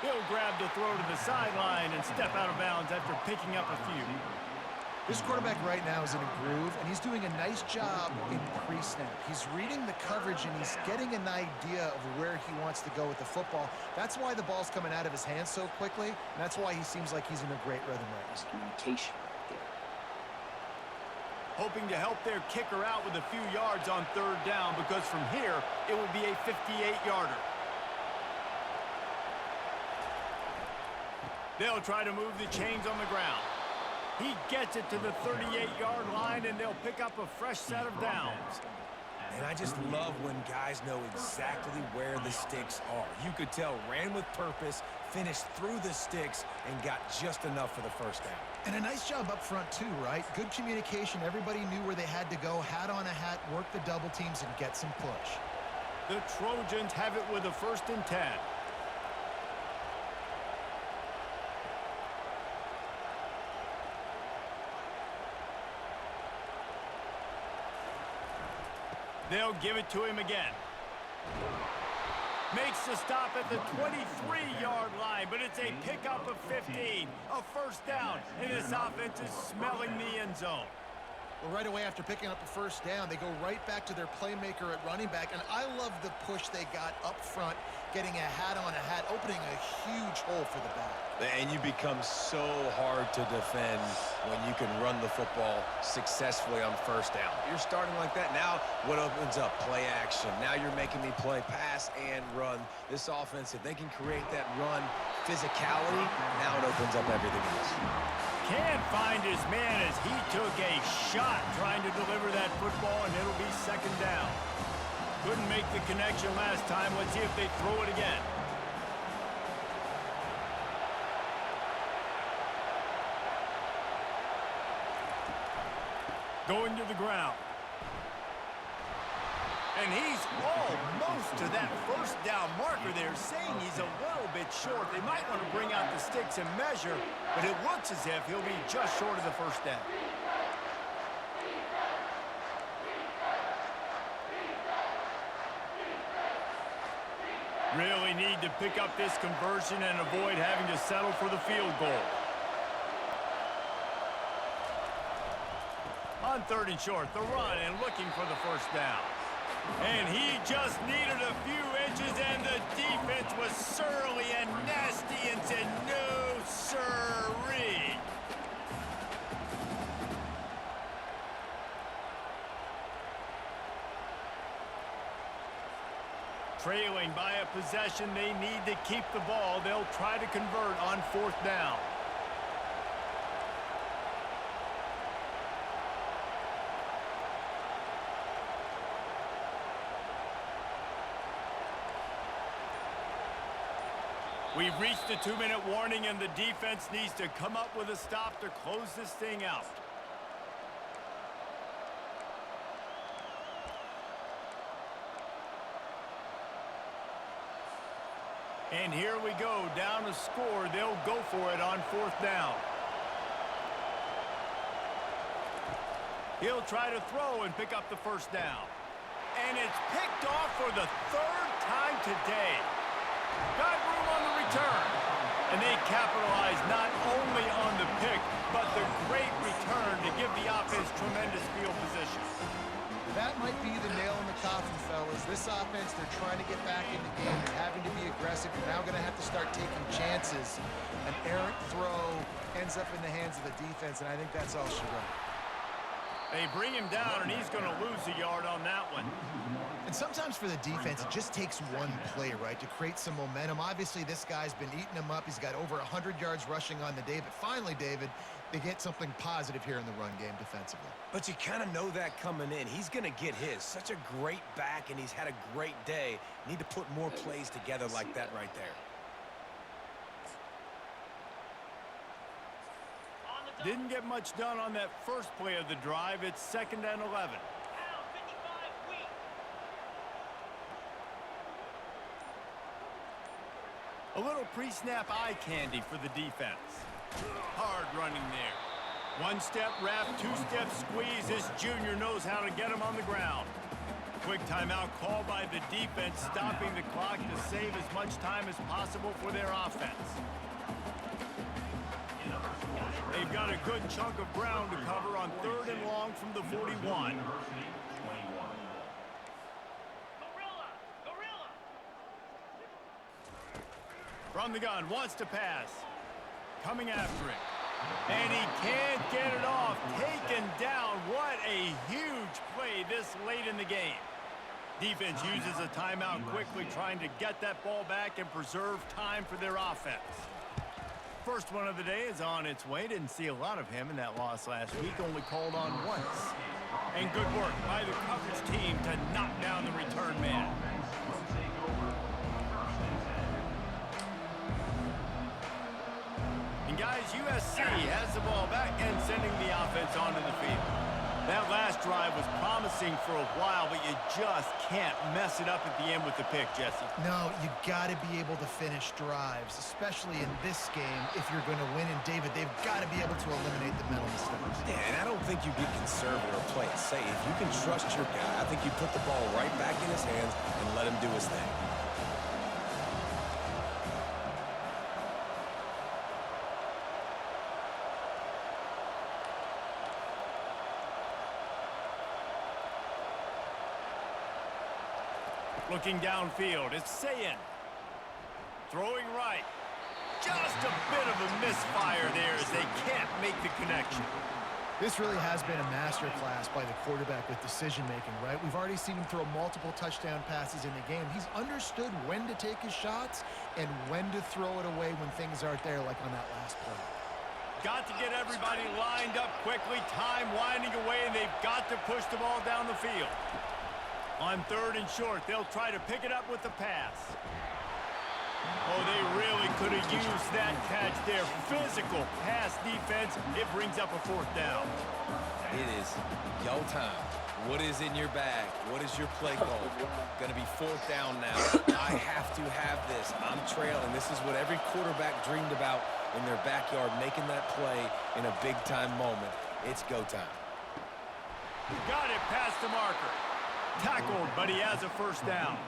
He'll grab the throw to the sideline and step out of bounds after picking up a few. This quarterback right now is in a groove, and he's doing a nice job in pre-snap. He's reading the coverage, and he's getting an idea of where he wants to go with the football. That's why the ball's coming out of his hands so quickly, and that's why he seems like he's in a great rhythm right now. Communication right there. Hoping to help their kicker out with a few yards on 3rd down, because from here, it will be a 58-yarder. They'll try to move the chains on the ground. He gets it to the 38-yard line, and they'll pick up a fresh set of downs. And I just love when guys know exactly where the sticks are. You could tell ran with purpose, finished through the sticks, and got just enough for the 1st down. And a nice job up front too, right? Good communication. Everybody knew where they had to go, hat on a hat, work the double teams, and get some push. The Trojans have it with a 1st and 10. They'll give it to him again. Makes the stop at the 23-yard line, but it's a pickup of 15, a 1st down, and this offense is smelling the end zone. Well, right away after picking up a 1st down, they go right back to their playmaker at running back, and I love the push they got up front, getting a hat on a hat, opening a huge hole for the back. And you become so hard to defend when you can run the football successfully on 1st down. You're starting like that. Now what opens up? Play action. Now you're making me play pass and run. This offense, if they can create that run physicality, now it opens up everything else. Can't find his man as he took a shot trying to deliver that football, and it'll be 2nd down. Couldn't make the connection last time. Let's see if they throw it again. Going to the ground. And he's almost to that 1st down marker there, saying he's a little bit short. They might want to bring out the sticks and measure, but it looks as if he'll be just short of the 1st down. Really need to pick up this conversion and avoid having to settle for the field goal. On 3rd and short, the run and looking for the 1st down. And he just needed a few inches, and the defense was surly and nasty and said, no, sirree. Trailing by a possession, they need to keep the ball. They'll try to convert on 4th down. We've reached the 2-minute warning, and the defense needs to come up with a stop to close this thing out. And here we go, down a score. They'll go for it on 4th down. He'll try to throw and pick up the first down. And it's picked off for the third time today. Got room on the return. And they capitalize not only on the pick, but the great return to give the offense tremendous field position. That might be the nail in the coffin, fellas. This offense, they're trying to get back in the game. They're having to be aggressive. They're now going to have to start taking chances. An errant throw ends up in the hands of the defense, and I think that's all she wrote. They bring him down, and he's going to lose a yard on that one. And sometimes for the defense, it just takes one play, right, to create some momentum. Obviously, this guy's been eating them up. He's got over 100 yards rushing on the day. But finally, David, they get something positive here in the run game defensively. But you kind of know that coming in. He's going to get his. Such a great back, and he's had a great day. Need to put more plays together like that right there. Didn't get much done on that first play of the drive. It's 2nd and 11. Now 55 weak. A little pre-snap eye candy for the defense. Hard running there. One step wrap, two-step squeeze. This junior knows how to get him on the ground. Quick timeout call by the defense, stopping the clock to save as much time as possible for their offense. They've got a good chunk of ground to cover on 3rd and long from the 41. Gorilla. From the gun, wants to pass. Coming after it. And he can't get it off. Taken down. What a huge play this late in the game. Defense uses a timeout quickly, trying to get that ball back and preserve time for their offense. First one of the day is on its way. Didn't see a lot of him in that loss last week. Only called on once. And good work by the coverage team to knock down the return man. And guys, USC has the ball back and sending the offense onto the field. That last drive was promising for a while, but you just can't mess it up at the end with the pick, Jesse. No, you got to be able to finish drives, especially in this game if you're going to win. And, David, they've got to be able to eliminate the mental mistakes. Yeah, and I don't think you get conservative or play it safe. You can trust your guy. I think you put the ball right back in his hands and let him do his thing. Looking downfield, it's Sayin. Throwing right. Just a bit of a misfire there as they can't make the connection. This really has been a masterclass by the quarterback with decision-making, right? We've already seen him throw multiple touchdown passes in the game. He's understood when to take his shots and when to throw it away when things aren't there, like on that last play. Got to get everybody lined up quickly. Time winding away, and they've got to push the ball down the field. On 3rd and short, they'll try to pick it up with the pass. Oh, they really could have used that catch there. Physical pass defense. It brings up a 4th down. It is yo time. What is in your bag? What is your play call? Going to be 4th down now. I have to have this. I'm trailing. This is what every quarterback dreamed about in their backyard, making that play in a big-time moment. It's go time. Got it past the marker. Tackled, but he has a 1st down.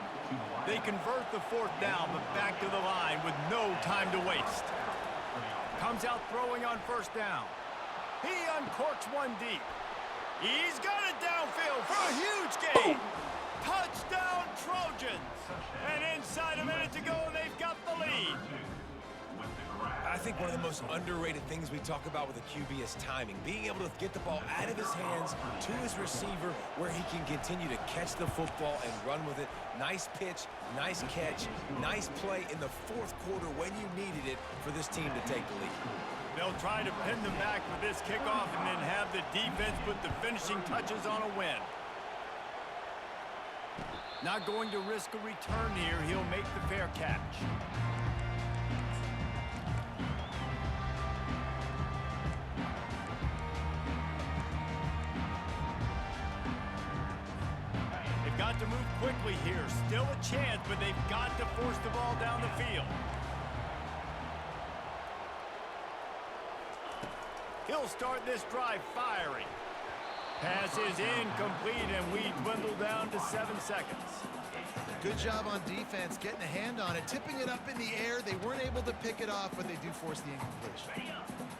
They convert the 4th down, but back to the line with no time to waste. Comes out throwing on 1st down. He uncorks one deep. He's got it downfield for a huge gain. Touchdown Trojans. And inside a minute to go, they've got the lead. I think one of the most underrated things we talk about with a QB is timing. Being able to get the ball out of his hands to his receiver where he can continue to catch the football and run with it. Nice pitch, nice catch, nice play in the 4th quarter when you needed it for this team to take the lead. They'll try to pin them back with this kickoff and then have the defense put the finishing touches on a win. Not going to risk a return here. He'll make the fair catch. Got to move quickly here. Still a chance, but they've got to force the ball down the field. He'll start this drive firing. Pass is incomplete, and we dwindle down to 7 seconds. Good job on defense getting a hand on it, tipping it up in the air. They weren't able to pick it off, but they do force the incompletion.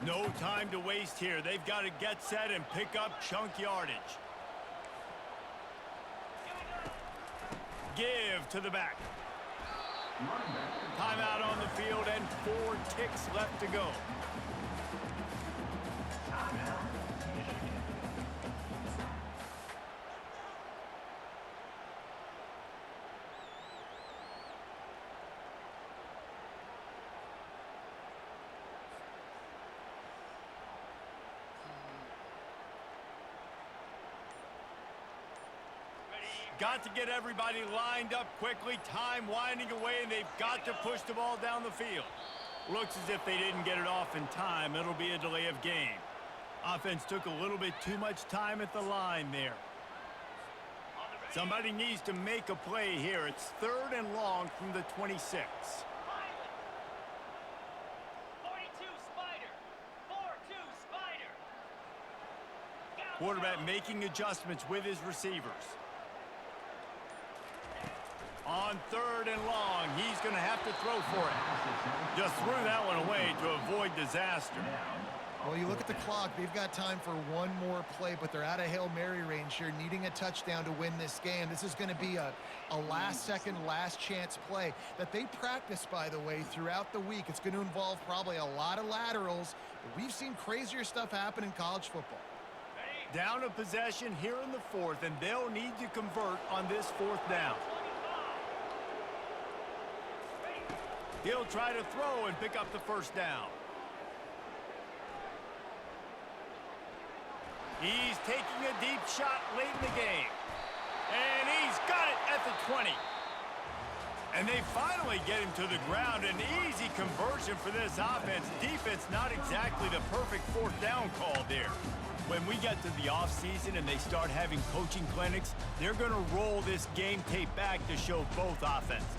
No time to waste here. They've got to get set and pick up chunk yardage. Give to the back. Timeout on the field and 4 ticks left to go. Got to get everybody lined up quickly. Time winding away, and they've got to push the ball down the field. Looks as if they didn't get it off in time. It'll be a delay of game. Offense took a little bit too much time at the line there. Somebody needs to make a play here. It's 3rd and long from the 26. 42 Spider. 4-2 Spider. Quarterback making adjustments with his receivers. On 3rd and long, he's going to have to throw for it. Just threw that one away to avoid disaster. Well, you look at the clock. They've got time for one more play, but they're out of Hail Mary range here, needing a touchdown to win this game. This is going to be a last-second, last-chance play that they practice, by the way, throughout the week. It's going to involve probably a lot of laterals, but we've seen crazier stuff happen in college football. Down a possession here in the 4th, and they'll need to convert on this 4th down. He'll try to throw and pick up the 1st down. He's taking a deep shot late in the game. And he's got it at the 20. And they finally get him to the ground. An easy conversion for this offense. Defense not exactly the perfect 4th down call there. When we get to the offseason and they start having coaching clinics, they're going to roll this game tape back to show both offenses.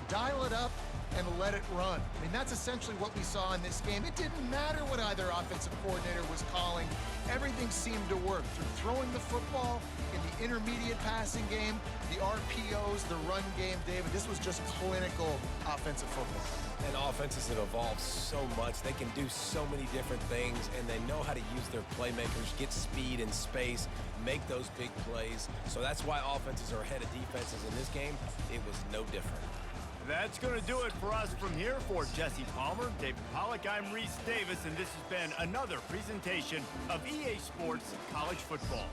Dial it up and let it run. I mean, that's essentially what we saw in this game. It didn't matter what either offensive coordinator was calling. Everything seemed to work through throwing the football, in the intermediate passing game, the RPOs, the run game. David, this was just clinical offensive football. And offenses have evolved so much. They can do so many different things, and they know how to use their playmakers, get speed and space, make those big plays. So that's why offenses are ahead of defenses in this game. It was no different. That's going to do it for us from here. For Jesse Palmer, David Pollack, I'm Reese Davis, and this has been another presentation of EA Sports College Football.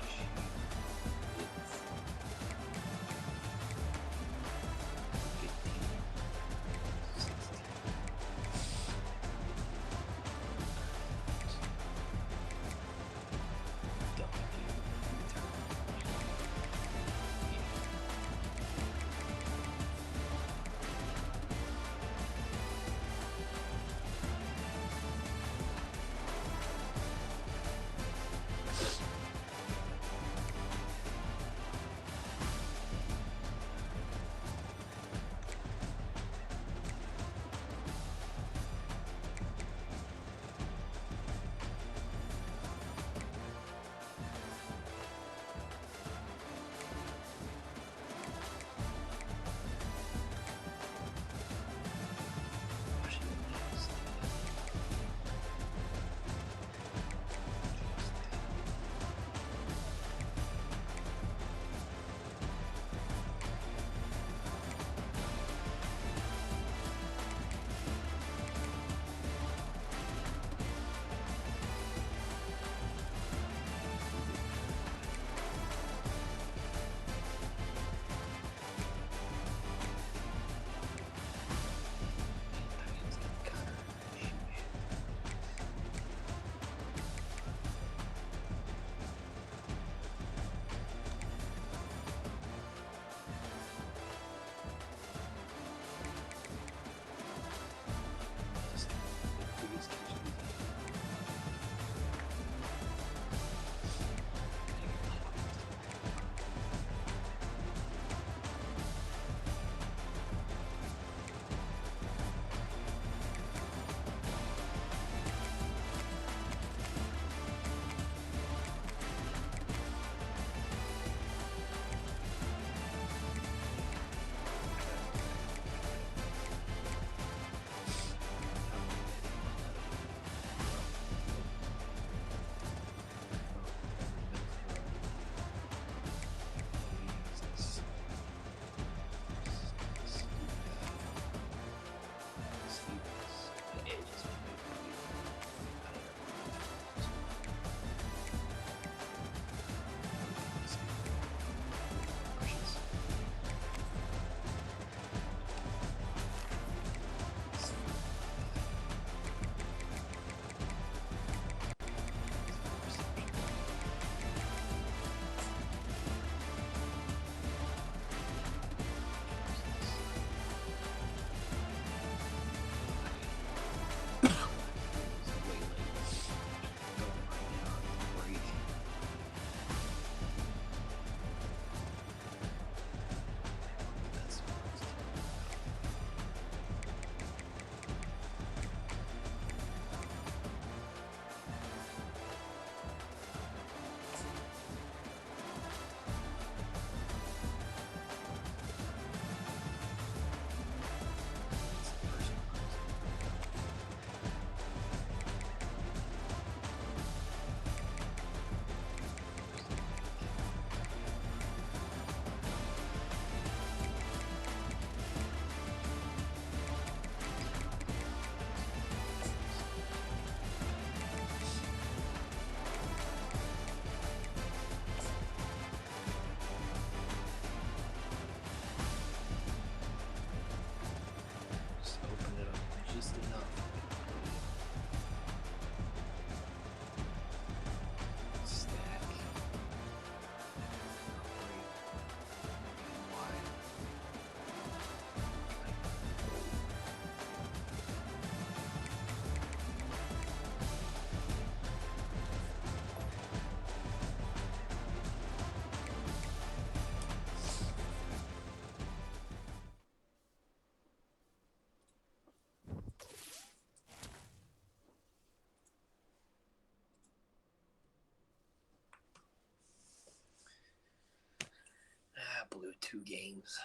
blew 2 games.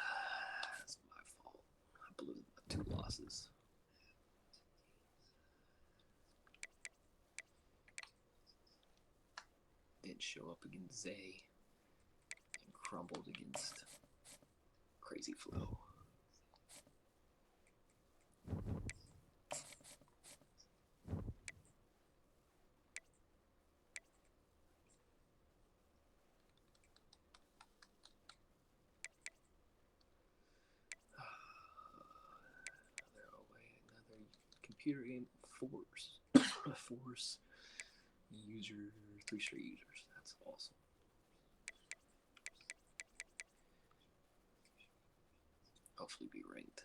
That's my fault. I blew 2 losses. Didn't show up against Zay and crumbled against Crazy Flo. Another computer game. Force user, 3 straight users. That's awesome. Hopefully be ranked.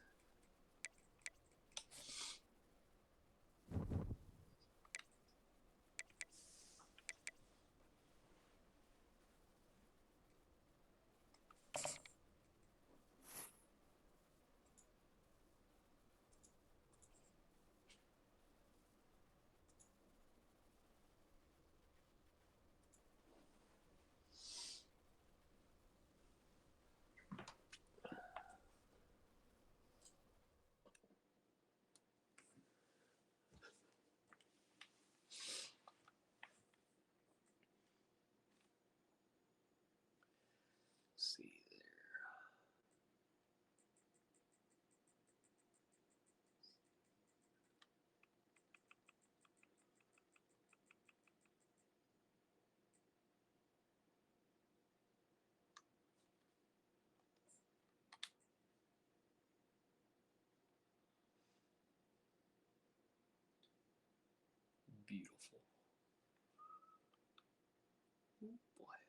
See there. Beautiful. Oh boy.